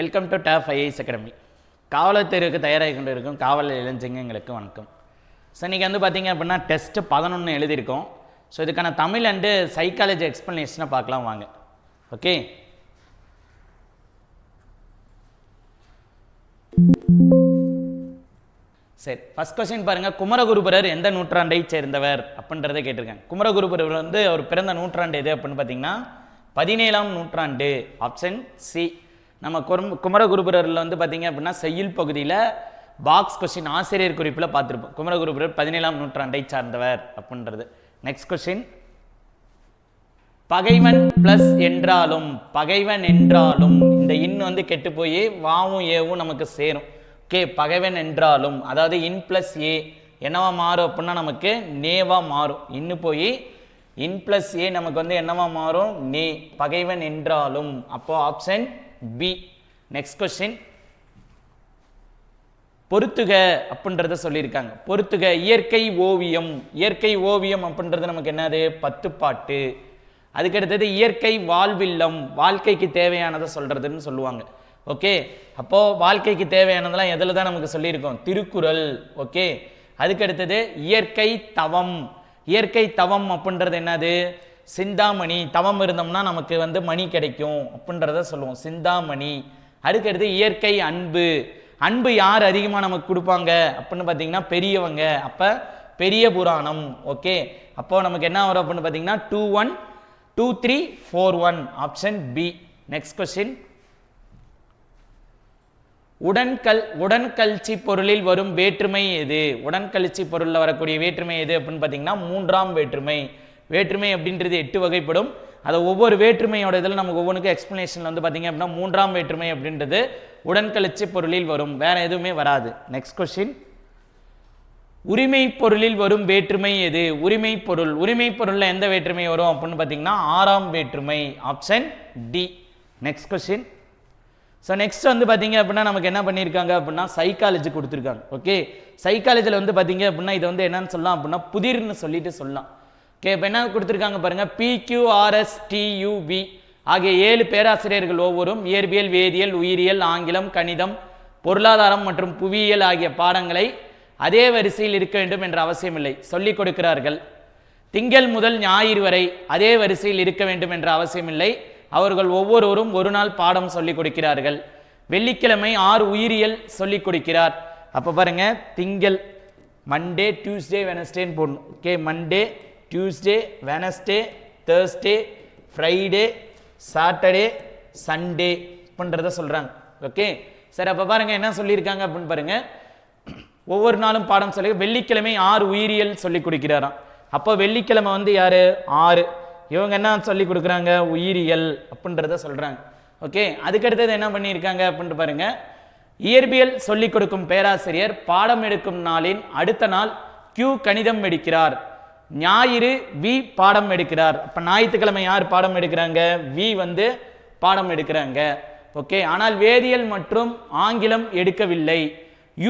Welcome to top IAS academy. காவலர் தேர்வுக்கு தயாராகி கொண்டு இருக்கும் காவல் இளைஞர்களுக்கு வணக்கம். ஸோ இன்றைக்கி வந்து பார்த்திங்க அப்படின்னா டெஸ்ட்டு 11 எழுதியிருக்கோம். ஸோ இதுக்கான தமிழ் அண்டு சைக்காலஜி எக்ஸ்ப்ளனேஷனை பார்க்கலாம் வாங்க. ஓகே, சரி, ஃபர்ஸ்ட் கொஸ்டின் பாருங்கள். குமரகுருபரர் எந்த நூற்றாண்டை சேர்ந்தவர் அப்படின்றத கேட்டிருக்காங்க. குமரகுருபரர் வந்து அவர் பிறந்த நூற்றாண்டு எது அப்படின்னு பார்த்தீங்கன்னா 17ஆம் நூற்றாண்டு. Option C. நம்ம குமரகுருபரரில் வந்து பார்த்தீங்க அப்படின்னா செய்யுள் பகுதியில் பாக்ஸ் கொஸ்டின் ஆசிரியர் குறிப்பில் பார்த்துருப்போம். குமரகுருபரர் 17ஆம் நூற்றாண்டை சார்ந்தவர் அப்படின்றது. நெக்ஸ்ட் கொஸ்டின், பகைவன் பிளஸ் என்றாலும் பகைவன் என்றாலும் இந்த இன் வந்து கெட்டு போய் வாவும் ஏவும் நமக்கு சேரும். ஓகே, பகைவன் என்றாலும் அதாவது இன் பிளஸ் ஏ என்னவா மாறும் அப்படின்னா நமக்கு நேவா மாறும். இன்னும் போய் இன் பிளஸ் ஏ நமக்கு வந்து என்னவா மாறும், நே. பகைவன் என்றாலும் அப்போ ஆப்ஷன் பி. நெக்ஸ்ட் கொஸ்டின், பொறுத்துக அப்படின்றத சொல்லியிருக்காங்க. பொறுத்துக இயற்கை ஓவியம். இயற்கை ஓவியம் அப்படின்றது நமக்கு என்னது, 10 பாட்டு. அதுக்கடுத்தது இயற்கை வாழ்வில்லம், வாழ்க்கைக்கு தேவையானதை சொல்றதுன்னு சொல்லுவாங்க. ஓகே, அப்போ வாழ்க்கைக்கு தேவையானதெல்லாம் எதில் தான் நமக்கு சொல்லியிருக்கோம், திருக்குறள். ஓகே, அதுக்கடுத்தது இயற்கை தவம். இயற்கை தவம் அப்படின்றது என்னது, சிந்தாமணி. தவம் இருந்தோம்னா நமக்கு வந்து மணி கிடைக்கும் அப்படின்றத சொல்லுவோம், சிந்தாமணி. அதுக்கடுத்து இயற்கை அன்பு. அன்பு யார் அதிகமாக நமக்கு கொடுப்பாங்க அப்படின்னு பார்த்தீங்கன்னா பெரியவங்க. அப்போ பெரிய புராணம். ஓகே, அப்போ நமக்கு என்ன வரும் அப்படின்னு பார்த்தீங்கன்னா 2-1 2-3-4-1 ஆப்ஷன் பி. நெக்ஸ்ட் கொஸ்டின், உடன்கல்ச்சி பொருளில் வரும் வேற்றுமை எது? உடன்கல்ச்சி பொருளில் வரக்கூடிய வேற்றுமை எது அப்படின்னு பார்த்தீங்கன்னா 3ஆம் வேற்றுமை. வேற்றுமை அப்படின்றது 8 வகைப்படும். அதை ஒவ்வொரு வேற்றுமையோட இதில் நமக்கு ஒவ்வொன்றுக்கும் எக்ஸ்பிளனேஷன் வந்து பார்த்தீங்க அப்படின்னா 3ஆம் வேற்றுமை அப்படின்றது உடன்கழிச்சி பொருளில் வரும், வேற எதுவுமே வராது. நெக்ஸ்ட் கொஸ்டின், உரிமை பொருளில் வரும் வேற்றுமை எது? உரிமை பொருள். உரிமை பொருளில் எந்த வேற்றுமை வரும் அப்படின்னு பார்த்தீங்கன்னா 6ஆம் வேற்றுமை. Option D. Next question, so next வந்து பார்த்தீங்க அப்படின்னா நமக்கு என்ன பண்ணியிருக்காங்க அப்படின்னா சைக்காலஜி கொடுத்துருக்காங்க. ஓகே, சைக்காலஜியில் வந்து பார்த்தீங்க அப்படின்னா இதை வந்து என்னன்னு சொல்லலாம் அப்படின்னா புதிர்னு சொல்லிட்டு சொல்லலாம். ஓகே, இப்போ என்ன கொடுத்துருக்காங்க பாருங்க, PQRSTUV ஆகிய 7 பேராசிரியர்கள் ஒவ்வொரும் இயற்பியல், வேதியியல், உயிரியல், ஆங்கிலம், கணிதம், பொருளாதாரம் மற்றும் புவியியல் ஆகிய பாடங்களை அதே வரிசையில் இருக்க வேண்டும் என்ற அவசியமில்லை சொல்லிக் கொடுக்கிறார்கள். திங்கள் முதல் ஞாயிறு வரை அதே வரிசையில் இருக்க வேண்டும் என்ற அவசியமில்லை. அவர்கள் ஒவ்வொருவரும் ஒரு நாள் பாடம் சொல்லிக் கொடுக்கிறார்கள். வெள்ளிக்கிழமை 6 உயிரியல் சொல்லிக் கொடுக்கிறார். அப்போ பாருங்க, திங்கள் மண்டே டியூஸ்டே வெனஸ்டேன்னு போடணும். Okay, Monday Tuesday Wednesday Thursday Friday Saturday Sunday அப்படின்றத சொல்கிறாங்க. ஓகே, சரி, அப்போ பாருங்கள் என்ன சொல்லியிருக்காங்க அப்படின்னு பாருங்கள். ஒவ்வொரு நாளும் பாடம் சொல்லி வெள்ளிக்கிழமை 6 உயிரியல் சொல்லி கொடுக்கிறாராம். அப்போ வெள்ளிக்கிழமை வந்து யார், 6. இவங்க என்ன சொல்லி கொடுக்குறாங்க, உயிரியல் அப்படின்றத சொல்கிறாங்க. ஓகே, அதுக்கடுத்தது என்ன பண்ணியிருக்காங்க அப்படின்ட்டு பாருங்க, இயற்பியல் சொல்லிக் கொடுக்கும் பேராசிரியர் பாடம் எடுக்கும் நாளின் அடுத்த நாள் Q கணிதம் எடுக்கிறார். ஞாயிறு V பாடம் எடுக்கிறார். அப்போ ஞாயிற்றுக்கிழமை யார் பாடம் எடுக்கிறாங்க, V வந்து பாடம் எடுக்கிறாங்க. ஓகே, ஆனால் வேதியியல் மற்றும் ஆங்கிலம் எடுக்கவில்லை.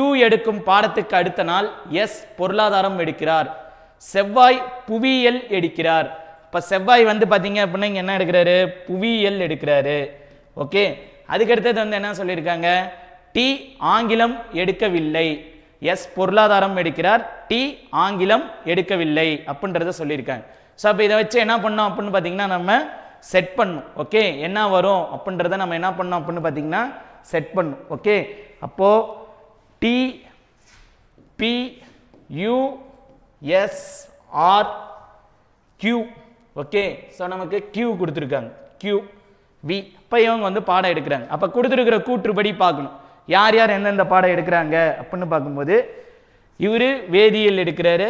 U எடுக்கும் பாடத்துக்கு அடுத்த நாள் S பொருளாதாரம் எடுக்கிறார். செவ்வாய் புவியியல் எடுக்கிறார். இப்போ செவ்வாய் வந்து பார்த்தீங்க அப்படின்னா இங்கே என்ன எடுக்கிறாரு, புவியியல் எடுக்கிறாரு. ஓகே, அதுக்கடுத்தது வந்து என்ன சொல்லியிருக்காங்க, T ஆங்கிலம் எடுக்கவில்லை. எஸ் பொருளாதாரம் எடுக்கிறார், டி ஆங்கிலம் எடுக்கவில்லை அப்படின்றத சொல்லியிருக்காங்க. ஸோ அப்போ இதை வச்சு என்ன பண்ணோம் அப்படின்னு பார்த்தீங்கன்னா நம்ம செட் பண்ணும். ஓகே, என்ன வரும் அப்படின்றத நம்ம என்ன பண்ணோம் அப்படின்னு பார்த்தீங்கன்னா செட் பண்ணும். ஓகே, அப்போ D P U S R Q. Okay, so நமக்கு கியூ கொடுத்துருக்காங்க, கியூ வி. இப்போ இவங்க வந்து பாடம் எடுக்கிறாங்க. அப்போ கொடுத்துருக்கிற கூற்றுப்படி பார்க்கணும் யார் யார் எந்தெந்த பாடம் எடுக்கிறாங்க அப்படின்னு பார்க்கும்போது இவர் வேதியியல் எடுக்கிறாரு,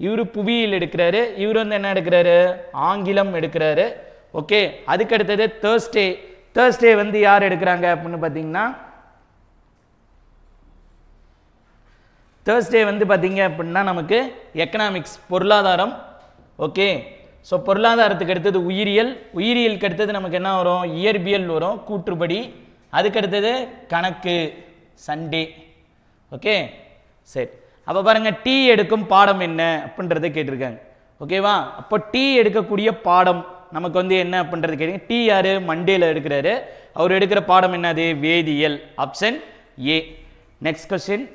இவர் புவியியல் எடுக்கிறாரு, இவர் வந்து என்ன எடுக்கிறாரு, ஆங்கிலம் எடுக்கிறாரு. ஓகே, அதுக்கு அடுத்தது தேர்ஸ்டே வந்து யார் எடுக்கிறாங்க அப்படின்னு பார்த்தீங்கன்னா தேர்ஸ்டே வந்து பார்த்தீங்க அப்படின்னா நமக்கு எக்கனாமிக்ஸ் பொருளாதாரம். ஓகே, ஸோ பொருளாதாரத்துக்கு அடுத்தது உயிரியல், உயிரியலுக்கு அடுத்தது நமக்கு என்ன வரும், இயற்பியல் வரும் கூற்றுப்படி. அதுக்கடுத்தது கணக்கு சண்டே. ஓகே, சரி, அப்போ பாருங்க டீ எடுக்கும் பாடம் என்ன அப்படின்றத கேட்டிருக்காங்க. ஓகேவா, அப்போ டீ எடுக்கக்கூடிய பாடம் நமக்கு வந்து என்ன அப்படின்றது கேட்டீங்க. டி யாரு மண்டேல எடுக்கிறாரு, அவர் எடுக்கிற பாடம் என்னது வேதியியல். Option A. Next question.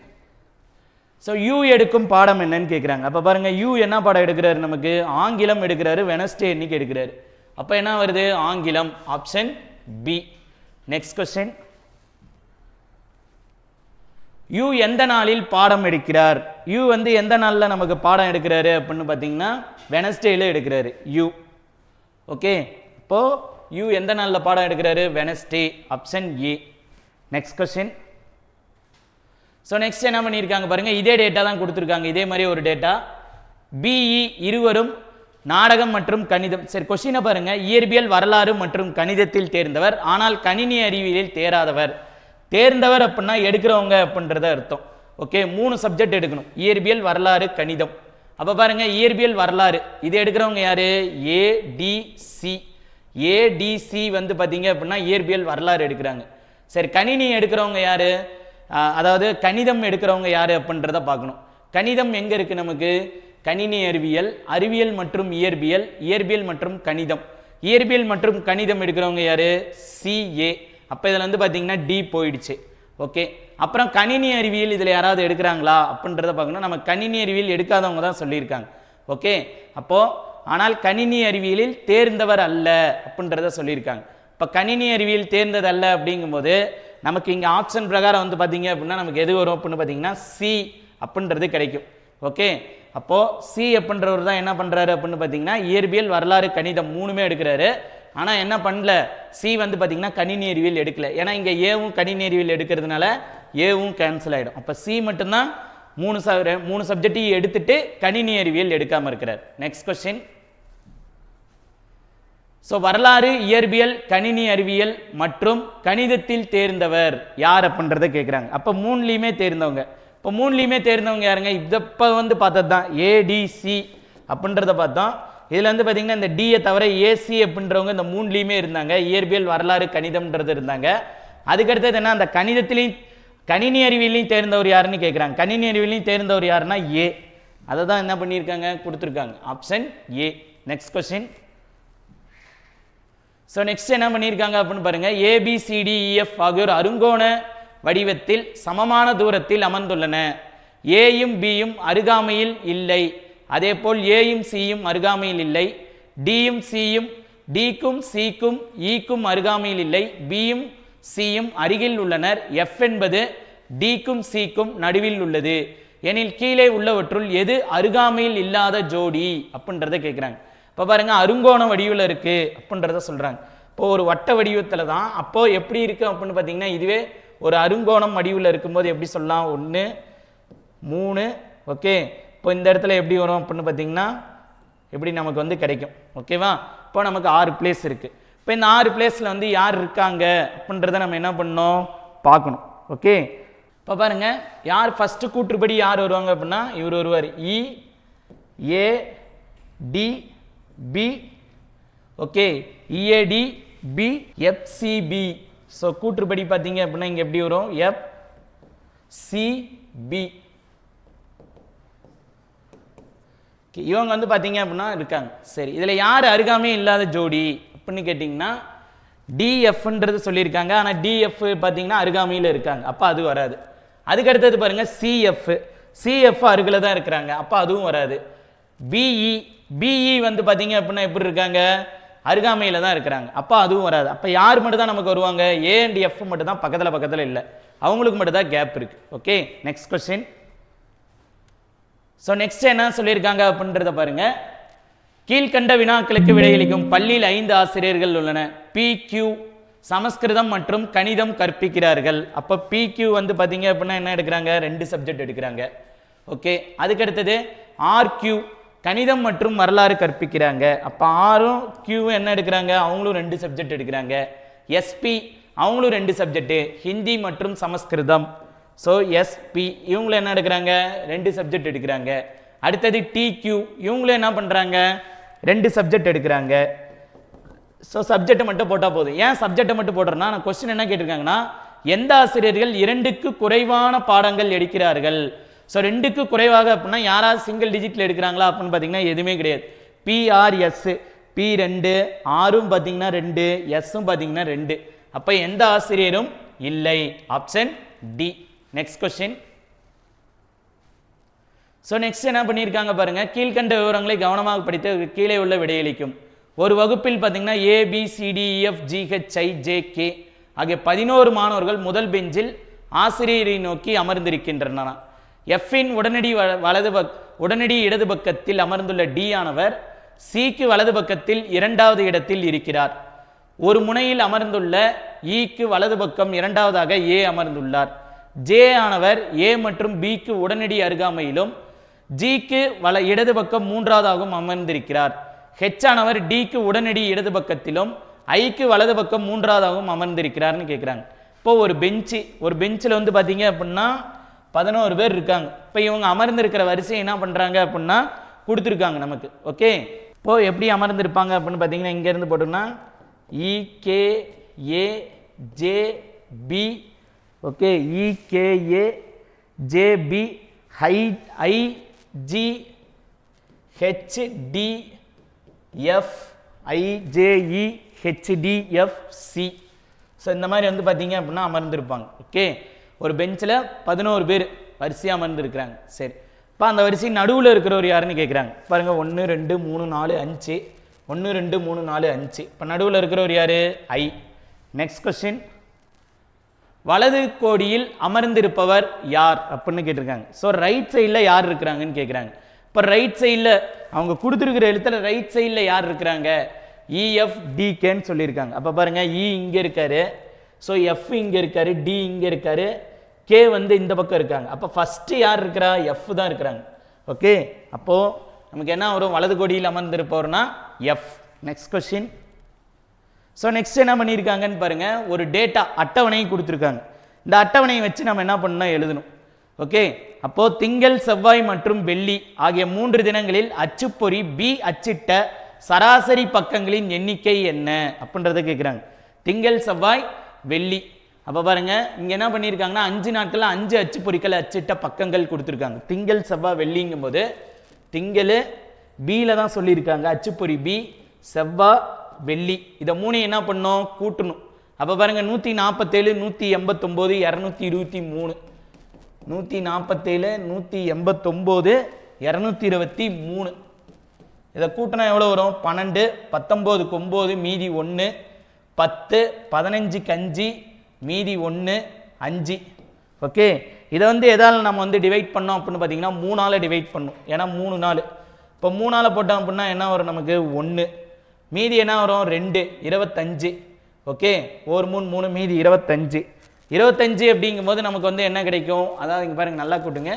So you எடுக்கும் பாடம் என்னன்னு கேட்குறாங்க. அப்போ பாருங்க யூ என்ன பாடம் எடுக்கிறாரு, நமக்கு ஆங்கிலம் எடுக்கிறாரு, வெனஸ்டே இன்னைக்கு எடுக்கிறாரு. அப்போ என்ன வருது ஆங்கிலம். Option B. Next question. U எந்த நாளில் பாடம் எடுக்கிறார்? யூ வந்து எந்த நாளில் நமக்கு பாடம் எடுக்கிறாரு அப்படின்னு பார்த்தீங்கன்னா வெனஸ்டேல எடுக்கிறாரு யூ. ஓகே, இப்போ யூ எந்த நாளில் பாடம் எடுக்கிறாரு Wednesday. Option A. Next question. So next என்ன பண்ணியிருக்காங்க பாருங்க, இதே டேட்டா தான் கொடுத்துருக்காங்க, இதே மாதிரி ஒரு டேட்டா. பிஇ இருவரும் நாடகம் மற்றும் கணிதம். சரி கொஸ்டினை பாருங்க. இயற்பியல் வரலாறு மற்றும் கணிதத்தில் தேர்ந்தவர், ஆனால் கணினி அறிவியலில் தேராதவர். தேர்ந்தவர் அப்படின்னா எடுக்கிறவங்க அப்படின்றத அர்த்தம். ஓகே, 3 சப்ஜெக்ட் எடுக்கணும், இயற்பியல் வரலாறு கணிதம். அப்போ பாருங்க இயற்பியல் வரலாறு இது எடுக்கிறவங்க யாரு ஏடிசி. ஏடிசி வந்து பார்த்தீங்க அப்படின்னா இயற்பியல் வரலாறு எடுக்கிறாங்க. சரி கணினி எடுக்கிறவங்க யாரு, அதாவது கணிதம் எடுக்கிறவங்க யாரு அப்படின்றத பார்க்கணும். கணிதம் எங்க இருக்கு நமக்கு, கணினி அறிவியல், அறிவியல் மற்றும் இயற்பியல், இயற்பியல் மற்றும் கணிதம். இயற்பியல் மற்றும் கணிதம் எடுக்கிறவங்க யாரு சிஏ. அப்போ இதில் வந்து பார்த்தீங்கன்னா டி போயிடுச்சு. ஓகே, அப்புறம் கணினி அறிவியல் இதில் யாராவது எடுக்கிறாங்களா அப்படின்றத பார்க்கணும். நம்ம கணினி அறிவியல் எடுக்காதவங்க தான் சொல்லியிருக்காங்க. ஓகே, அப்போ ஆனால் கணினி அறிவியலில் தேர்ந்தவர் அல்ல அப்படின்றத சொல்லியிருக்காங்க. இப்போ கணினி அறிவியல் தேர்ந்தது அல்ல அப்படிங்கும்போது நமக்கு இங்கே ஆப்ஷன் பிரகாரம் வந்து பார்த்தீங்க அப்படின்னா நமக்கு எது வரும் அப்படின்னு பார்த்தீங்கன்னா சி அப்படின்றது கிடைக்கும். ஓகே, அப்போது சி அப்படின்றவர் தான் என்ன பண்ணுறாரு அப்படின்னு பார்த்தீங்கன்னா இயற்பியல் வரலாறு கணிதம் 3மே எடுக்கிறாரு. ஆனால் என்ன பண்ணல, சி வந்து பார்த்தீங்கன்னா கணினி அறிவியல் எடுக்கல. ஏன்னா இங்கே ஏவும் கணினி அறிவியல் எடுக்கிறதுனால ஏவும் கேன்சல் ஆகிடும். அப்போ சி மட்டும்தான் 3 சப்ஜெக்டையும் எடுத்துட்டு கணினி அறிவியல் எடுக்காமல் இருக்கிறார். Next question. ஸோ வரலாறு, இயற்பியல், கணினி அறிவியல் மற்றும் கணிதத்தில் தேர்ந்தவர் யார் அப்படின்றத கேட்குறாங்க. அப்போ 3லையுமே தேர்ந்தவங்க. இப்போ 3லையுமே தேர்ந்தவங்க யாருங்க, இப்போ வந்து பார்த்தது தான் ஏடிசி அப்படின்றத பார்த்தோம். இதில் வந்து பார்த்தீங்கன்னா இந்த டியை தவிர ஏசி அப்படின்றவங்க இந்த 3லையுமே இருந்தாங்க. இயற்பியல் வரலாறு கணிதம்ன்றது இருந்தாங்க. அதுக்கடுத்தது என்ன, அந்த கணிதத்திலையும் கணினி அறிவியலையும் தேர்ந்தவர் யாருன்னு கேட்குறாங்க. கணினி அறிவியலையும் தேர்ந்தவர் யாருன்னா ஏ. அதை தான் என்ன பண்ணியிருக்காங்க கொடுத்துருக்காங்க. Option A. Next question. So next என்ன பண்ணியிருக்காங்க அப்படின்னு பாருங்க. ஏபிசிடிஇஎஃப் ஆகியோர் அருங்கோண வடிவத்தில் சமமான தூரத்தில் அமர்ந்துள்ளன. ஏயும் பியும் அருகாமையில் இல்லை. அதே போல் ஏயும் சியும் அருகாமையில் இல்லை. டியும் சியும் டிக்கும் சிக்கும் ஈக்கும் அருகாமையில் இல்லை. பியும் சியும் அருகில் உள்ளனர். எஃப் என்பது டிக்கும் சிக்கும் நடுவில் உள்ளது. எனில் கீழே உள்ளவற்றுள் எது அருகாமையில் இல்லாத ஜோடி அப்படின்றத கேட்குறாங்க. இப்போ பாருங்க அருங்கோண வடிவில் இருக்கு அப்படின்றத சொல்றாங்க. இப்போ ஒரு வட்ட வடிவத்தில் தான். அப்போ எப்படி இருக்கு அப்படின்னு பார்த்தீங்கன்னா இதுவே ஒரு அருங்கோணம் வடிவில் இருக்கும்போது எப்படி சொல்லலாம், 1 3. ஓகே, இப்போ இந்த இடத்துல எப்படி வரும் அப்படின்னு பார்த்தீங்கன்னா எப்படி நமக்கு வந்து கிடைக்கும். ஓகேவா, இப்போ நமக்கு 6 பிளேஸ் இருக்கு. இப்போ இந்த 6 பிளேஸில் வந்து யார் இருக்காங்க அப்படின்றத நம்ம என்ன பண்ணணும் பார்க்கணும். ஓகே, இப்போ பாருங்க யார் ஃபர்ஸ்ட் கூற்றுப்படி யார் வருவாங்க அப்படின்னா இவர் வருவார் E A D B. Okay, EAD B FCB. So கூற்றுப்படி பார்த்தீங்க அப்படின்னா இங்கே எப்படி வரும் எஃப் சிபி. இவங்க வந்து பார்த்தீங்க அப்படின்னா இருக்காங்க. சரி, இதில் யார் அருகாமே இல்லாத ஜோடி அப்படின்னு கேட்டிங்கன்னா டிஎஃப்ன்றது சொல்லியிருக்காங்க. ஆனால் டிஎஃப் பார்த்தீங்கன்னா அருகாமையில் இருக்காங்க. அப்போ அது வராது. அதுக்கு அடுத்தது பாருங்க சிஎஃப். சிஎஃப் அருகில் தான் இருக்கிறாங்க. அப்போ அதுவும் வராது. பிஇ. பிஇ வந்து பார்த்தீங்க அப்படின்னா எப்படி இருக்காங்க அருகாமையில் தான் இருக்கிறாங்க. அப்போ அதுவும் வராது. அப்போ யார் மட்டும் தான் நமக்கு வருவாங்க, ஏ அண்ட் எஃப் மட்டும் தான் பக்கத்தில் இல்லை. அவங்களுக்கு மட்டும் தான் கேப் இருக்கு. Okay, next question. So next என்ன சொல்லியிருக்காங்க அப்படின்றத பாருங்க. கீழ்கண்ட வினாக்களுக்கு விடையளிக்கும் பள்ளியில் 5 ஆசிரியர்கள் உள்ளன. PQ சமஸ்கிருதம் மற்றும் கணிதம் கற்பிக்கிறார்கள். அப்போ PQ வந்து பார்த்தீங்க அப்படின்னா என்ன எடுக்கிறாங்க, 2 சப்ஜெக்ட் எடுக்கிறாங்க. ஓகே, அதுக்கடுத்தது RQ கணிதம் மற்றும் வரலாறு கற்பிக்கிறாங்க. அப்போ ஆரும் கியூவும் என்ன எடுக்கிறாங்க, அவங்களும் 2 சப்ஜெக்ட் எடுக்கிறாங்க. SP அவங்களும் 2 சப்ஜெக்ட், ஹிந்தி மற்றும் சமஸ்கிருதம். ஸோ SP இவங்களும் என்ன எடுக்கிறாங்க, 2 சப்ஜெக்ட் எடுக்கிறாங்க. அடுத்தது TQ இவங்களும் என்ன பண்ணுறாங்க, 2 சப்ஜெக்ட் எடுக்கிறாங்க. ஸோ சப்ஜெக்டை மட்டும் போட்டால் போதும். ஏன் சப்ஜெக்டை மட்டும் போடுறேன்னா, நான் கொஸ்டின் என்ன கேட்டிருக்காங்கன்னா, எந்த ஆசிரியர்கள் 2க்கு குறைவான பாடங்கள் எடுக்கிறார்கள். ஸோ 2க்கு குறைவாக அப்படின்னா யாராவது சிங்கிள் டிஜிட்டில் எடுக்கிறாங்களா அப்படின்னு பார்த்தீங்கன்னா எதுவுமே கிடையாது. PRS பி 2, ஆரும் பார்த்தீங்கன்னா 2, எஸ்ஸும் பார்த்தீங்கன்னா 2. அப்போ எந்த ஆசிரியரும் இல்லை. Option D. Next question. So next என்ன பண்ணியிருக்காங்க பாருங்க, கீழ்கண்ட விவரங்களை கவனமாக படித்து கீழே உள்ள விடையளிக்கும். ஒரு வகுப்பில் பார்த்தீங்கன்னா ABCDEFGHIJK ஆகிய 11 மாணவர்கள் முதல் பெஞ்சில் ஆசிரியரை நோக்கி அமர்ந்திருக்கின்றனர். எஃப்பின் உடனடி இடது பக்கத்தில் அமர்ந்துள்ள டி ஆனவர் சிக்கு வலது பக்கத்தில் 2வது இடத்தில் இருக்கிறார். ஒரு முனையில் அமர்ந்துள்ள இக்கு வலது பக்கம் 2வதாக ஏ அமர்ந்துள்ளார். ஜே ஆனவர் ஏ மற்றும் பிக்கு உடனடி அருகாமையிலும் ஜிக்கு இடது பக்கம் 3வதாகவும் அமர்ந்திருக்கிறார். ஹெச் ஆனவர் டிக்கு உடனடி இடது பக்கத்திலும் ஐக்கு வலது பக்கம் 3வதாகவும் அமர்ந்திருக்கிறார்னு கேட்குறாங்க. இப்போ ஒரு பெஞ்சில் வந்து பார்த்தீங்க அப்படின்னா 11 பேர் இருக்காங்க. இப்போ இவங்க அமர்ந்திருக்கிற வரிசை என்ன பண்ணுறாங்க அப்படின்னா கொடுத்துருக்காங்க நமக்கு. ஓகே, இப்போ எப்படி அமர்ந்திருப்பாங்க அப்படின்னு பார்த்தீங்கன்னா இங்கேருந்து போட்டோம்னா EKAJB. Okay, EKAJB IGHDFIJEHDFC. So இந்த மாதிரி வந்து பார்த்தீங்க அப்படின்னா அமர்ந்திருப்பாங்க. ஓகே, ஒரு பெஞ்சில் 11 பேர் வரிசையாக அமர்ந்துருக்கிறாங்க. சரி, இப்போ அந்த வரிசை நடுவில் இருக்கிறவர் யாருன்னு கேட்குறாங்க. பாருங்கள், 1 2 3 4 5, 1 2 3 4 5. இப்போ நடுவில் இருக்கிறவர் யார்? ஐ. Next question. வலது கோடியில் அமர்ந்திருப்பவர் யார் அப்படின்னு கேட்டிருக்காங்க. ஸோ ரைட் சைடில் யார் இருக்கிறாங்கன்னு கேட்குறாங்க. இப்போ ரைட் சைடில் அவங்க கொடுத்துருக்கிற எழுத்துல ரைட் சைடில் யார் இருக்கிறாங்க? EFDKன்னு சொல்லியிருக்காங்க. அப்போ பாருங்கள், இ இங்கே இருக்காரு, ஸோ எஃப் இங்கே இருக்காரு, டி இங்கே இருக்காரு, கே வந்து இந்த பக்கம் இருக்காங்க. அப்போ ஃபஸ்ட்டு யார் இருக்கிறா? எஃப் தான் இருக்கிறாங்க. ஓகே, அப்போது நமக்கு என்ன வரும்? வலது கோடியில் அமர்ந்திருப்பவர்னா F. Next question. So next என்ன பண்ணியிருக்காங்கன்னு பாருங்கள், ஒரு டேட்டா அட்டவணையை கொடுத்துருக்காங்க. இந்த அட்டவணையை வச்சு நம்ம என்ன பண்ணணும்? எழுதணும். ஓகே, அப்போது திங்கள், செவ்வாய் மற்றும் வெள்ளி ஆகிய 3 தினங்களில் அச்சுப்பொறி பி அச்சிட்ட சராசரி பக்கங்களின் எண்ணிக்கை என்ன அப்படின்றத கேட்குறாங்க. திங்கள், செவ்வாய், வெள்ளி. அப்போ பாருங்கள், இங்கே என்ன பண்ணியிருக்காங்கன்னா 5 நாட்களில் 5 அச்சுப்பொறிகள் அச்சிட்ட பக்கங்கள் கொடுத்துருக்காங்க. திங்கள், செவ்வாய், வெள்ளிங்கும் போது திங்கள் பியில் தான் சொல்லியிருக்காங்க, அச்சுப்பொறி பி, செவ்வாய், வெள்ளி. இதை 3 என்ன பண்ணணும்? கூட்டணும். அப்போ பாருங்கள், 147, 189, 223. 147, 189, 223. இதை கூட்டினா எவ்வளோ வரும்? 12, 19 9 மீதி 1, 10, 15 5 மீதி 1 5. ஓகே, இதை வந்து எதால் நம்ம வந்து டிவைட் பண்ணோம் அப்படின்னு பார்த்தீங்கன்னா 3ஆல் டிவைட் பண்ணணும். ஏன்னா 3 நாள். இப்போ 3ஆல் போட்டோம் அப்படின்னா என்ன வரும்? நமக்கு 1. மீதி என்ன வரும்? 2, 25. ஓகே, ஒரு 3 3 மீதி 25. 25 அப்படிங்கும்போது நமக்கு வந்து என்ன கிடைக்கும்? அதாவது இங்கே பாருங்கள், நல்லா கூட்டுங்க.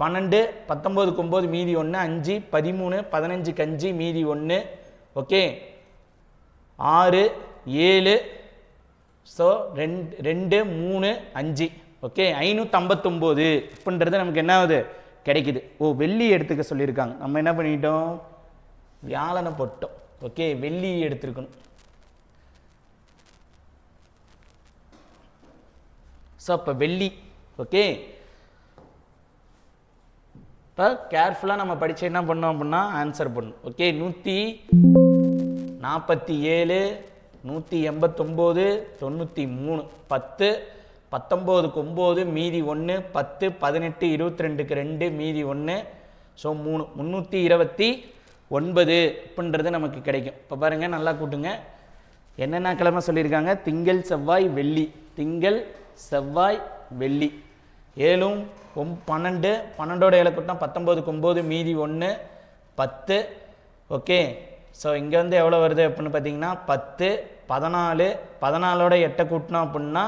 12, 19 9 மீதி 1 5, 13, 15 5 மீதி 1. ஓகே, 6 7. ஸோ 2 3 5. ஓகே, 559 அப்படின்றது நமக்கு என்ன ஆகுது? கிடைக்குது. ஓ, வெள்ளி எடுத்துக்க சொல்லியிருக்காங்க. நம்ம என்ன பண்ணிட்டோம்? வியாழனை போட்டோம். ஓகே, வெள்ளி எடுத்துருக்கணும். ஸோ அப்போ வெள்ளி. ஓகே, இப்போ கேர்ஃபுல்லாக நம்ம படித்து என்ன பண்ணோம் அப்படின்னா ஆன்சர் பண்ணணும். ஓகே, 147, 189, 93, 10, 19 9 மீதி 1, 10, 18 22க்கு 2 மீதி 1. ஸோ 3, 329 அப்படின்றது நமக்கு கிடைக்கும். இப்போ பாருங்கள், நல்லா கூட்டுங்க. என்னென்ன கிழமை சொல்லியிருக்காங்க? திங்கள், செவ்வாய், வெள்ளி. திங்கள், செவ்வாய், வெள்ளி. 7 12, 12ஓட 7 கூட்டினா 19 9 மீதி 1 10. ஓகே, ஸோ இங்கே வந்து எவ்வளோ வருது அப்படின்னு பார்த்தீங்கன்னா 10, 14, 14ஓட 8 கூட்டினோம் அப்படின்னா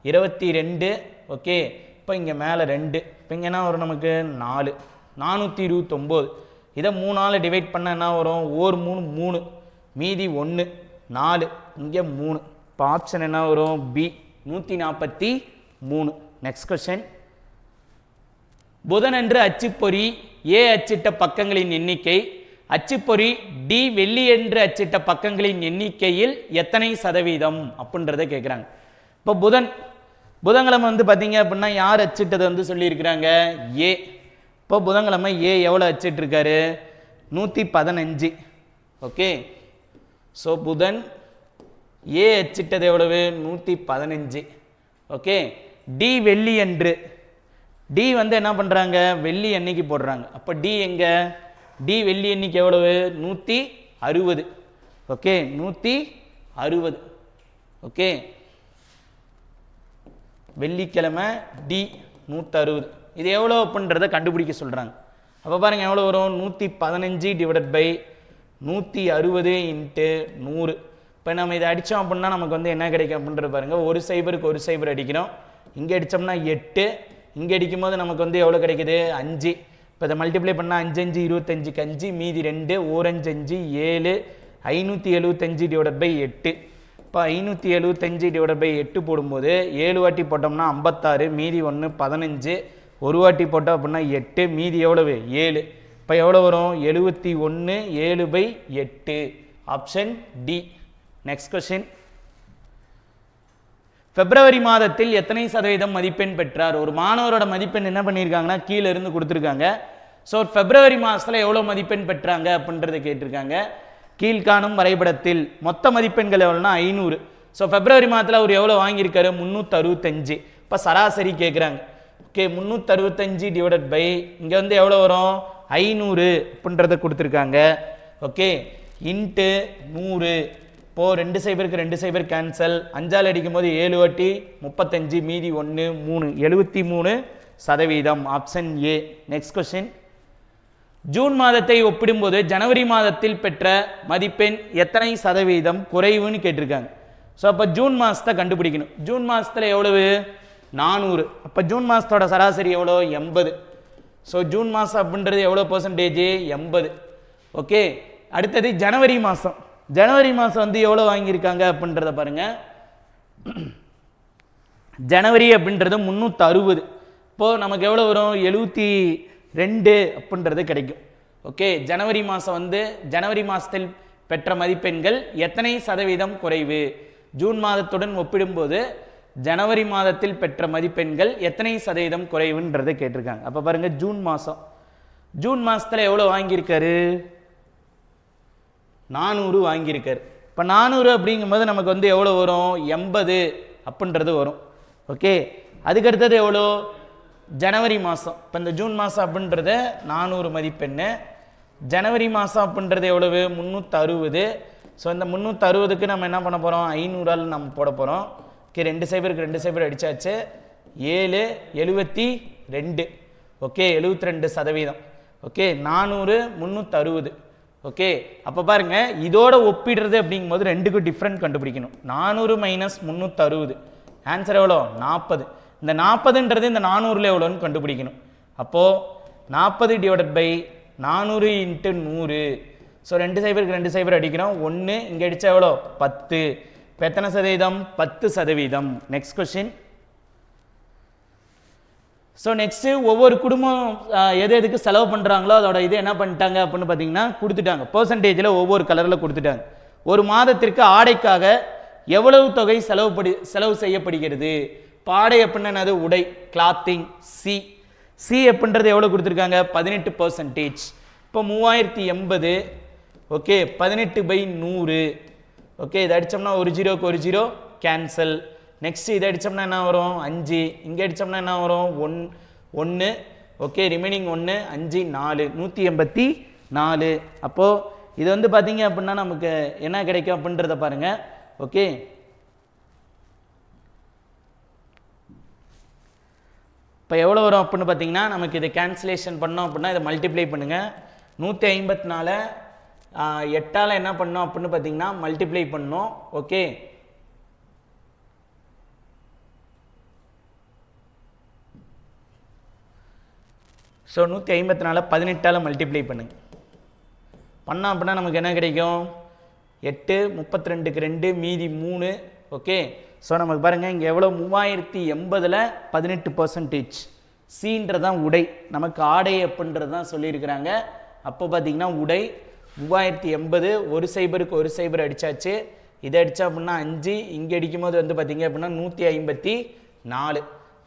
22. ஓகே, இப்போ இங்கே மேலே 2. இப்போ இங்கே என்ன வரும்? நமக்கு 4, 429. இதை 3ஆல் டிவைட் பண்ண என்ன வரும்? 1 3 3 மீதி 1 4. இங்கே 3. இப்போ ஆப்ஷன் என்ன வரும்? பி, 143. Next question. புதனன்று அச்சுப்பொறி ஏ அச்சிட்ட பக்கங்களின் எண்ணிக்கை அச்சுப்பொறி டி வெள்ளி என்று அச்சிட்ட பக்கங்களின் எண்ணிக்கையில் எத்தனை சதவீதம் அப்படின்றத கேட்குறாங்க. இப்போ புதன்கிழமை வந்து பார்த்தீங்க அப்படின்னா யார் அச்சிட்டதை வந்து சொல்லியிருக்கிறாங்க? ஏ. இப்போ புதன்கிழமை ஏ எவ்வளோ அச்சிட்ருக்காரு? 115. ஓகே. ஸோ புதன் ஏ அச்சிட்டது எவ்வளவு 115. ஓகே. டி வெள்ளி அன்று, டி வந்து என்ன பண்ணுறாங்க வெள்ளி அன்னைக்கு போடுறாங்க. அப்போ டி எங்கே, டி வெள்ளி அன்னைக்கு எவ்வளவு 160. ஓகே 160. ஓகே வெள்ளிக்கிழமை டி 160. இது எவ்வளோ அப்படின்றத கண்டுபிடிக்க சொல்கிறாங்க. அப்போ பாருங்கள் எவ்வளோ வரும் 115 டிவைடட் பை 160 இன்ட்டு 100. இப்போ நம்ம இதை அடித்தோம் அப்படின்னா நமக்கு வந்து என்ன கிடைக்கும் அப்படின்றது பாருங்கள், ஒரு சைபருக்கு ஒரு சைபர் அடிக்கிறோம். இங்கே அடித்தோம்னா 8, இங்கே அடிக்கும் போது நமக்கு வந்து எவ்வளோ கிடைக்குது 5. இப்போ இதை மல்டிப்ளை பண்ணால் 5 5 25 5 மீதி 2 1 5 5 7 575 டிவைடட் பை 8. இப்போ 575 டிவைடட் பை 8 போடும்போது 7 வாட்டி போட்டோம்னா 56, மீதி 1 15, ஒரு வாட்டி போட்டோம் அப்படின்னா 8, மீதி எவ்வளவு 7. இப்போ எவ்வளோ வரும் 71 7/8. Option D. Next question. பிப்ரவரி மாதத்தில் எத்தனை சதவீதம் மதிப்பெண் பெற்றார்? ஒரு மாணவரோட மதிப்பெண் என்ன பண்ணியிருக்காங்கன்னா கீழே இருந்து கொடுத்துருக்காங்க. ஸோ பிப்ரவரி மாதத்தில் எவ்வளோ மதிப்பெண் பெற்றாங்க அப்படின்றத கேட்டிருக்காங்க. கீழ்காணும் வரைபடத்தில் மொத்த மதிப்பெண்கள் எவ்வளோனா 500. ஸோ பிப்ரவரி மாதத்தில் அவர் எவ்வளோ வாங்கியிருக்காரு 365. இப்போ சராசரி கேட்குறாங்க. ஓகே 365 டிவைடட் பை இங்கே வந்து எவ்வளோ வரும் 500 அப்படின்றத கொடுத்துருக்காங்க. Okay into 100. இப்போது 2 சைபருக்கு 2 சைபர் கேன்சல், 5ஆல் அடிக்கும் போது 7 வாட்டி 35, மீதி 1 3 73%. Option A. Next question. June மாதத்தை ஒப்பிடும்போது ஜனவரி மாதத்தில் பெற்ற மதிப்பெண் எத்தனை சதவீதம் குறைவுன்னு கேட்டிருக்காங்க. ஸோ அப்போ ஜூன் மாதத்தை கண்டுபிடிக்கணும். ஜூன் மாதத்தில் எவ்வளவு 400. அப்போ ஜூன் மாதத்தோட சராசரி எவ்வளோ 80. ஸோ ஜூன் மாதம் அப்படின்றது எவ்வளோ பர்சன்டேஜ் 80. ஓகே அடுத்தது ஜனவரி மாதம். ஜனவரி மாதம் வந்து எவ்வளோ வாங்கியிருக்காங்க அப்படின்றத பாருங்கள். ஜனவரி அப்படின்றது 360. இப்போது நமக்கு எவ்வளோ வரும் 72 அப்படின்றது கிடைக்கும். ஓகே ஜனவரி மாதம் வந்து ஜனவரி மாதத்தில் பெற்ற மதிப்பெண்கள் எத்தனை சதவீதம் குறைவு? ஜூன் மாதத்துடன் ஒப்பிடும்போது ஜனவரி மாதத்தில் பெற்ற மதிப்பெண்கள் எத்தனை சதவீதம் குறைவுன்றதை கேட்டிருக்காங்க. அப்போ பாருங்கள் ஜூன் மாதம், ஜூன் மாதத்தில் எவ்வளோ வாங்கியிருக்காரு 400 வாங்கியிருக்காரு. இப்போ 400 அப்படிங்கும்போது நமக்கு வந்து எவ்வளோ வரும் 80 அப்படின்றது வரும். ஓகே அதுக்கடுத்தது எவ்வளோ ஜனவரி மாதம். இப்போ இந்த ஜூன் மாதம் அப்படின்றத 400 மதிப்பெண்ணு, ஜனவரி மாதம் அப்படின்றது எவ்வளவு 360. ஸோ இந்த 360க்கு நம்ம என்ன பண்ண போகிறோம் 500ஆல் நம்ம போட போகிறோம். ஓகே 2 சைபருக்கு 2 சைபர் அடித்தாச்சு 7 72. ஓகே 72%. ஓகே 400 360. ஓகே அப்போ பாருங்கள் இதோட ஒப்பிடுறது அப்படிங்கும்போது ரெண்டுக்கும் டிஃப்ரெண்ட் கண்டுபிடிக்கணும். 400 மைனஸ் 360 ஆன்சர் எவ்வளோ 40. இந்த 40ன்றது இந்த 400ல் எவ்வளோன்னு கண்டுபிடிக்கணும். அப்போது 40 டிவைடட் பை 400 இன்ட்டு 100. ஸோ 2 சைபருக்கு 2 சைபர் அடிக்கிறோம் 1, இங்கே அடித்தா எவ்வளோ 10. இப்போ எத்தனை சதவீதம் 10%. Next question. ஸோ நெக்ஸ்ட்டு ஒவ்வொரு குடும்பம் எதுக்கு செலவு பண்ணுறாங்களோ அதோட இது என்ன பண்ணிட்டாங்க அப்படின்னு பார்த்தீங்கன்னா கொடுத்துட்டாங்க. பர்சன்டேஜில் ஒவ்வொரு கலரில் கொடுத்துட்டாங்க. ஒரு மாதத்திற்கு ஆடைக்காக எவ்வளவு தொகை செலவு செய்யப்படுகிறது? பாடை அப்படின்னா என்னது உடை கிளாத்திங். சி அப்படின்றது எவ்வளோ கொடுத்துருக்காங்க 18%. இப்போ 3080. ஓகே 18/100. ஓகே இதை அடித்தோம்னா ஒரு ஜீரோக்கு ஒரு ஜீரோ கேன்சல். நெக்ஸ்ட் இதை அடித்தோம்னா என்ன வரும் 5, இங்கே அடித்தோம்னா என்ன வரும் 1. Okay remaining 1 5 4 184. அப்போது இது வந்து பார்த்தீங்க அப்படின்னா நமக்கு என்ன கிடைக்கும் அப்படின்றத பாருங்கள். ஓகே இப்போ எவ்வளோ வரும் அப்படின்னு பார்த்தீங்கன்னா நமக்கு இதை கேன்சலேஷன் பண்ணோம் அப்படின்னா இதை மல்டிப்ளை பண்ணுங்கள். 154 8ஆல் என்ன பண்ணோம் அப்படின்னு பார்த்தீங்கன்னா மல்டிப்ளை பண்ணோம். ஓகே ஸோ 154 18ஆல் மல்டிப்ளை பண்ணுங்க. பண்ணோம் அப்படின்னா நமக்கு என்ன கிடைக்கும் 8 32க்கு 2 மீதி 3. ஓகே ஸோ நமக்கு பாருங்கள் இங்கே எவ்வளோ 3080ல் 18%. சீன்றதான் உடை, நமக்கு ஆடை அப்படின்றது தான் சொல்லியிருக்கிறாங்க. அப்போ பார்த்தீங்கன்னா உடை 3080 ஒரு சைபருக்கு ஒரு சைபர் அடித்தாச்சு. இதை அடித்தா அப்படின்னா 5, இங்கே அடிக்கும் போது வந்து பார்த்தீங்க அப்படின்னா 154.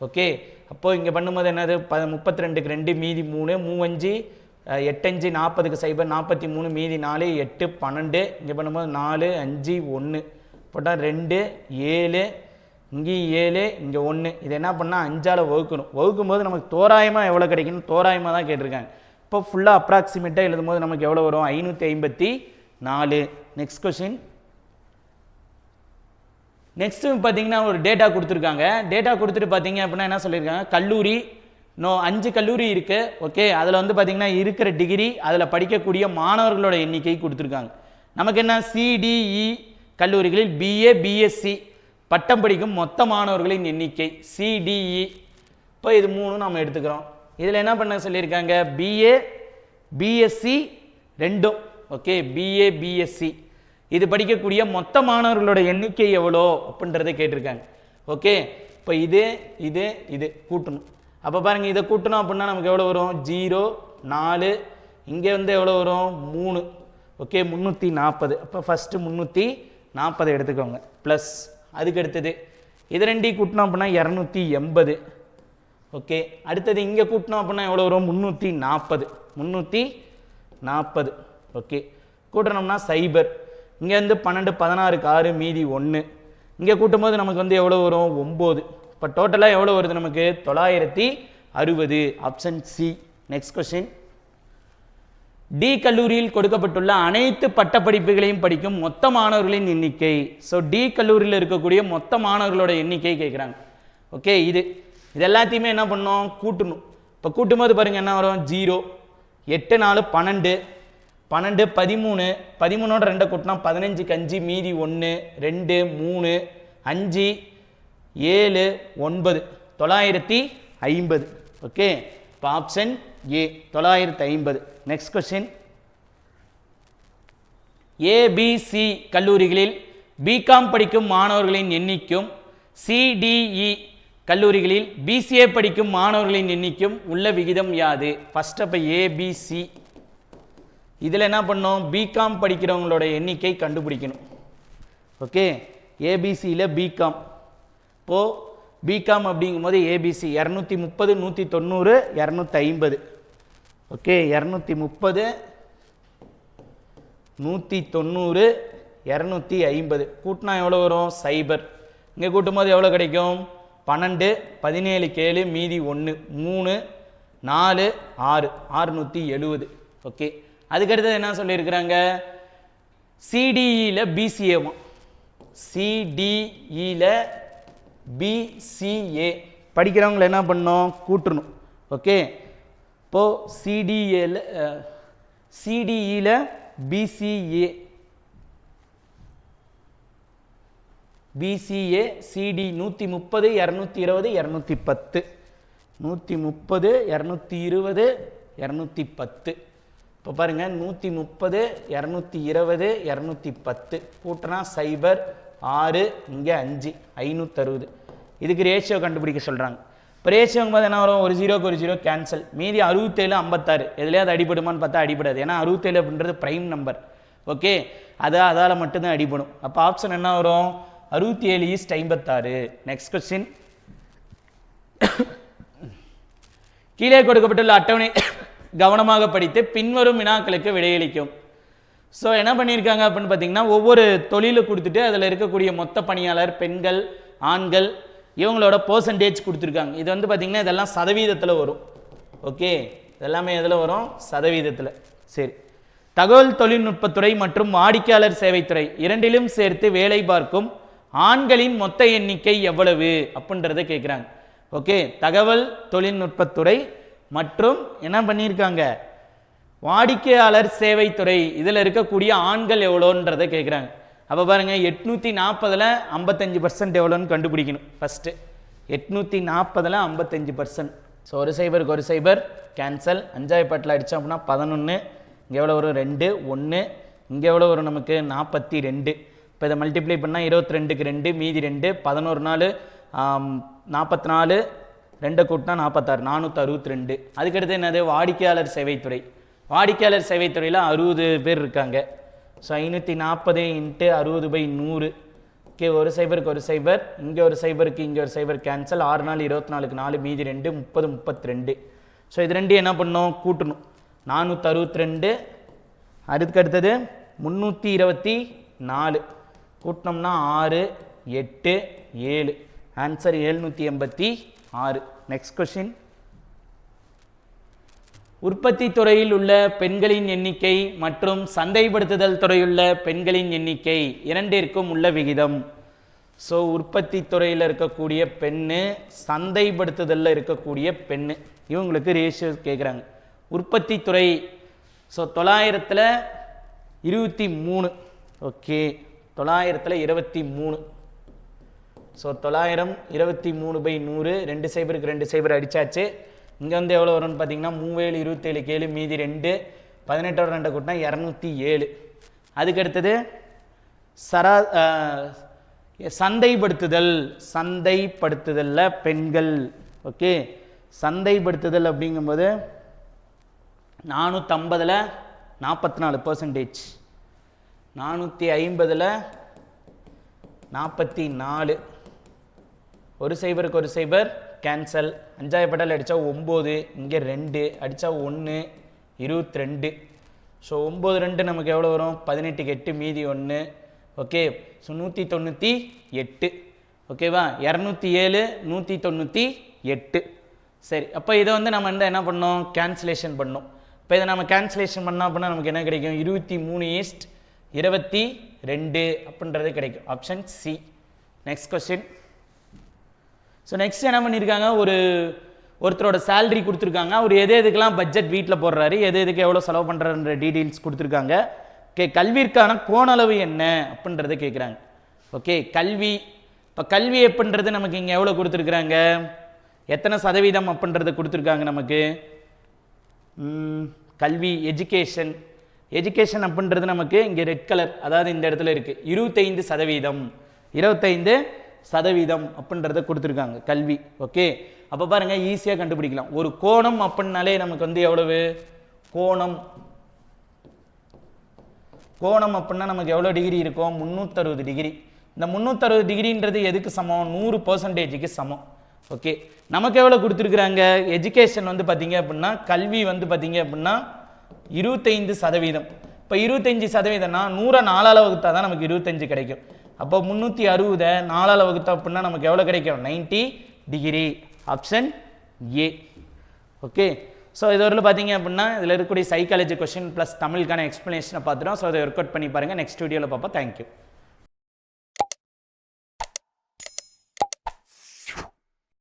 ஓகே அப்போது இங்கே பண்ணும்போது என்னது 32க்கு 2 மீதி 3 5 8 5 40க்கு சைபர் 43 மீதி 4 8 12 இங்கே பண்ணும்போது 4 5 1 போட்டால் 2 7 இங்கேயும் 7 இங்கே 1 இது என்ன பண்ணால் 5ஆல் வகுக்கணும். வகுக்கும் போது நமக்கு தோராயமாக எவ்வளோ கிடைக்கணும் தோராயமாக தான் கேட்டிருக்காங்க. இப்போ ஃபுல்லாக அப்ராக்சிமேட்டாக எழுதும் போது நமக்கு எவ்வளோ வரும் 554. Next question. நெக்ஸ்ட்டு பார்த்தீங்கன்னா ஒரு டேட்டா கொடுத்துருக்காங்க. டேட்டா கொடுத்துட்டு பார்த்தீங்க அப்படின்னா என்ன சொல்லியிருக்காங்க, கல்லூரி 5 கல்லூரி இருக்குது. ஓகே, அதில் வந்து பார்த்தீங்கன்னா இருக்கிற டிகிரி அதில் படிக்கக்கூடிய மாணவர்களோட எண்ணிக்கை கொடுத்துருக்காங்க. நமக்கு என்ன சிடிஇ கல்லூரிகளில் பிஏ பிஎஸ்சி பட்டம் படிக்கும் மொத்த மாணவர்களின் எண்ணிக்கை சிடிஇ. இப்போ இது 3 நம்ம எடுத்துக்கிறோம். இதில் என்ன பண்ண சொல்லியிருக்காங்க, BA BSc 2. Okay, BA BSc இது படிக்கக்கூடிய மொத்த மாணவர்களோட எண்ணிக்கை எவ்வளோ அப்படின்றத கேட்டிருக்காங்க. ஓகே, இப்போ இது இது இது கூட்டணும். அப்போ பாருங்கள், இதை கூட்டணும் அப்படின்னா நமக்கு எவ்வளோ வரும் 0 4 இங்கே வந்து எவ்வளோ வரும் 3. ஓகே, 340. அப்போ ஃபஸ்ட்டு 340 எடுத்துக்கோங்க ப்ளஸ் அதுக்கு அடுத்தது இது 2 கூட்டணும் அப்படின்னா 280. ஓகே, அடுத்தது இங்கே கூட்டணும் அப்படின்னா எவ்வளோ வரும் 340. ஓகே, கூட்டணும்னா சைபர் இங்கே வந்து 12 16க்கு 6 மீதி 1 இங்கே கூட்டும் போது நமக்கு வந்து எவ்வளோ வரும் 9. இப்போ டோட்டலாக எவ்வளோ வருது நமக்கு 960. Option C. Next question. D கல்லூரியில் கொடுக்கப்பட்டுள்ள அனைத்து பட்டப்படிப்புகளையும் படிக்கும் மொத்த மாணவர்களின் எண்ணிக்கை. ஸோ டி கல்லூரியில் இருக்கக்கூடிய மொத்த மாணவர்களோட எண்ணிக்கை கேட்குறாங்க. ஓகே, இது எல்லாத்தையுமே என்ன பண்ணோம் கூட்டணும். இப்போ கூட்டும்போது பாருங்கள் என்ன வரும் 0 8 4 12 12 13 13ஓட 2 கூட்டினா 15க்கு 5 மீதி 1 2 3 5 7 9 950. ஓகே, இப்போ option A 950. Next question. ABC கல்லூரிகளில் பிகாம் படிக்கும் மாணவர்களின் எண்ணிக்கும் சிடிஇ கல்லூரிகளில் பிசிஏ படிக்கும் மாணவர்களின் எண்ணிக்கும் உள்ள விகிதம் யாது? ஃபர்ஸ்ட் அப்போ ஏபிசி இதில் என்ன பண்ணோம் பிகாம் படிக்கிறவங்களோட எண்ணிக்கை கண்டுபிடிக்கணும். ஓகே, ஏபிசியில் பிகாம். இப்போது பிகாம் அப்படிங்கும் போது ஏபிசி 230 190 250. ஓகே, 230 190 250 கூட்டினா எவ்வளோ வரும் சைபர். இங்கே கூட்டும் போது எவ்வளோ கிடைக்கும் 12 17க்கு 7 மீதி 1 3 4 6 670. ஓகே, அதுக்கடுத்தது என்ன சொல்லியிருக்கிறாங்க சிடிஇயில் பிசிஏவும் சிடிஇயில் பிசிஏ படிக்கிறவங்களை என்ன பண்ணோம் கூட்டணும். ஓகே, இப்போது சிடிஇயில் பிசிஏ பிசிஏ சிடி 130 220 210 130 220 210. இப்போ பாருங்கள் 130 220 210 கூட்டினா சைபர் 6 இங்கே 5 560. இதுக்கு ரேஷியோ கண்டுபிடிக்க சொல்கிறாங்க. இப்போ ரேஷியோங்கும் போது என்ன வரும் 1 0க்கு 1 0 கேன்சல் மீதி 67 56 எதுலையா அது அடிபடுமான்னு பார்த்தா அடிபடாது. ஏன்னா 67 அப்படின்றது ப்ரைம் நம்பர். ஓகே, அதால் மட்டும்தான் அடிபடும். அப்போ ஆப்ஷன் என்ன வரும் 67 = 56. Next question. கீழே கொடுக்கப்பட்டுள்ள அட்டவணை கவனமாக படித்து பின்வரும் வினாக்களுக்கு விடையளிக்கும். ஸோ என்ன பண்ணியிருக்காங்க அப்படின்னு பார்த்தீங்கன்னா ஒவ்வொரு தொழிலை கொடுத்துட்டு அதில் இருக்கக்கூடிய மொத்த பணியாளர் பெண்கள் ஆண்கள் இவங்களோட பர்சன்டேஜ் கொடுத்துருக்காங்க. இது வந்து பார்த்திங்கன்னா இதெல்லாம் சதவீதத்தில் வரும். ஓகே, இதெல்லாமே எதில் வரும் சதவீதத்தில். சரி, தகவல் தொழில்நுட்பத்துறை மற்றும் வாடிக்கையாளர் சேவைத்துறை இரண்டிலும் சேர்த்து வேலை பார்க்கும் ஆண்களின் மொத்த எண்ணிக்கை எவ்வளவு அப்படின்றத கேட்குறாங்க. ஓகே, தகவல் தொழில்நுட்பத்துறை மற்றும் என்ன பண்ணியிருக்காங்க வாடிக்கையாளர் சேவைத்துறை இதில் இருக்கக்கூடிய ஆண்கள் எவ்வளோன்றதை கேட்குறாங்க. அப்போ பாருங்கள் 840ல் 55% எவ்வளோன்னு கண்டுபிடிக்கணும். ஃபஸ்ட்டு 840ல் 55%. ஸோ ஒரு சைபருக்கு ஒரு சைபர் கேன்சல் 5 பாட்டில் அடித்தோம் அப்படின்னா 11 இங்கே எவ்வளோ வரும் 2 1 இங்கே எவ்வளோ வரும் நமக்கு 42. இப்போ இதை மல்டிப்ளை பண்ணால் 22க்கு 2 மீதி 2 11 4 44 2 கூட்டினா 46 462. அதுக்கடுத்து என்னது வாடிக்கையாளர் சேவைத்துறை. வாடிக்கையாளர் சேவைத்துறையில் 60 பேர் இருக்காங்க. ஸோ 540 × 60/100. ஓகே, ஒரு சைபருக்கு ஒரு சைபர் இங்கே ஒரு சைபருக்கு இங்கே ஒரு சைபர் கேன்சல் 6 4 24க்கு 4 மீதி 2 30 32. ஸோ இது 2 என்ன பண்ணணும் கூட்டணும் 462, அதுக்கு அடுத்தது 324 கூட்டினோம்னா 6, 8, 7, ஆன்சர் 786. Next question. உற்பத்தி துறையில் உள்ள பெண்களின் எண்ணிக்கை மற்றும் சந்தைப்படுத்துதல் துறையுள்ள பெண்களின் எண்ணிக்கை இரண்டிற்கும் உள்ள விகிதம். ஸோ உற்பத்தி துறையில் இருக்கக்கூடிய பெண்ணு, சந்தைப்படுத்துதலில் இருக்கக்கூடிய பெண்ணு, இவங்களுக்கு ரேஷியோ கேட்குறாங்க. உற்பத்தி துறை ஸோ 900ல் 23, ஓகே 923. ஸோ 900 23/100, 2 0க்கு 2 0 அடித்தாச்சு. இங்கே வந்து எவ்வளோ வரும்னு பார்த்தீங்கன்னா 3 27 கேளு மீதி 2, 18 2 கூட்டினா 207. அதுக்கடுத்தது சந்தைப்படுத்துதலில் பெண்கள், ஓகே சந்தைப்படுத்துதல் அப்படிங்கும்போது 450ல் 44%, 450ல் 44, 1 0க்கு 1 0 கேன்சல். 5 பட்டல் அடித்தா 9, இங்கே 2 அடித்தா 1, 22. ஸோ 9 2 நமக்கு எவ்வளோ வரும்? 18க்கு 8 மீதி 1, ஓகே. ஸோ 198, ஓகேவா? 207 198. சரி, அப்போ இதை வந்து நம்ம என்ன பண்ணோம்? கேன்சலேஷன் பண்ணோம். இப்போ இதை நம்ம கேன்சலேஷன் பண்ணோம் அப்படின்னா நமக்கு என்ன கிடைக்கும்? 23:22 அப்படின்றது கிடைக்கும். Option C. Next question. So next என்ன பண்ணியிருக்காங்க? ஒருத்தரோட சேலரி கொடுத்துருக்காங்க. அவர் எதுக்கெல்லாம் பட்ஜெட் வீட்டில் போடுறாரு, எதுக்கு எவ்வளோ செலவு பண்ணுறாருன்ற டீட்டெயில்ஸ் கொடுத்துருக்காங்க. ஓகே, கல்விற்கான கோணளவு என்ன அப்படின்றத கேட்குறாங்க. ஓகே, கல்வி. இப்போ கல்வி அப்படின்றது நமக்கு இங்கே எவ்வளோ கொடுத்துருக்குறாங்க? எத்தனை சதவீதம் அப்படின்றத கொடுத்துருக்காங்க நமக்கு? கல்வி, எஜுகேஷன் அப்படின்றது நமக்கு இங்கே ரெட் கலர், அதாவது இந்த இடத்துல இருக்குது 25% அப்படின்றத கொடுத்துருக்காங்க கல்வி. ஓகே, அப்போ பாருங்கள் ஈஸியாக கண்டுபிடிக்கலாம். ஒரு கோணம் அப்படின்னாலே நமக்கு வந்து எவ்வளவு? கோணம் அப்படின்னா நமக்கு எவ்வளோ டிகிரி இருக்கும்? 360 டிகிரி. இந்த 360 டிகிரின்றது எதுக்கு சமம்? 100%க்கு சமம். ஓகே, நமக்கு எவ்வளோ கொடுத்துருக்குறாங்க? எஜுகேஷன் வந்து பார்த்தீங்க அப்படின்னா, கல்வி வந்து பார்த்தீங்க அப்படின்னா 25%. இப்போ 25%னா 100 4ஆல் வகுத்தா தான் நமக்கு 25 கிடைக்கும். அப்போ 360 4ஆல் வகுத்தா அப்படின்னா நமக்கு எவ்வளோ கிடைக்கும்? 90 degree. Option A. Okay, so இது வரல பார்த்தீங்க அப்படின்னா இதில் இருக்கக்கூடிய சைக்காலஜி கொஸ்டின் ப்ளஸ் தமிழுக்கான எக்ஸ்ப்ளனேஷனை பார்த்துட்டோம். ஸோ அதை ஒர்க் அவுட் பண்ணி பாருங்கள். நெக்ஸ்ட் வீடியோவில் பார்ப்போம். தேங்க்யூ.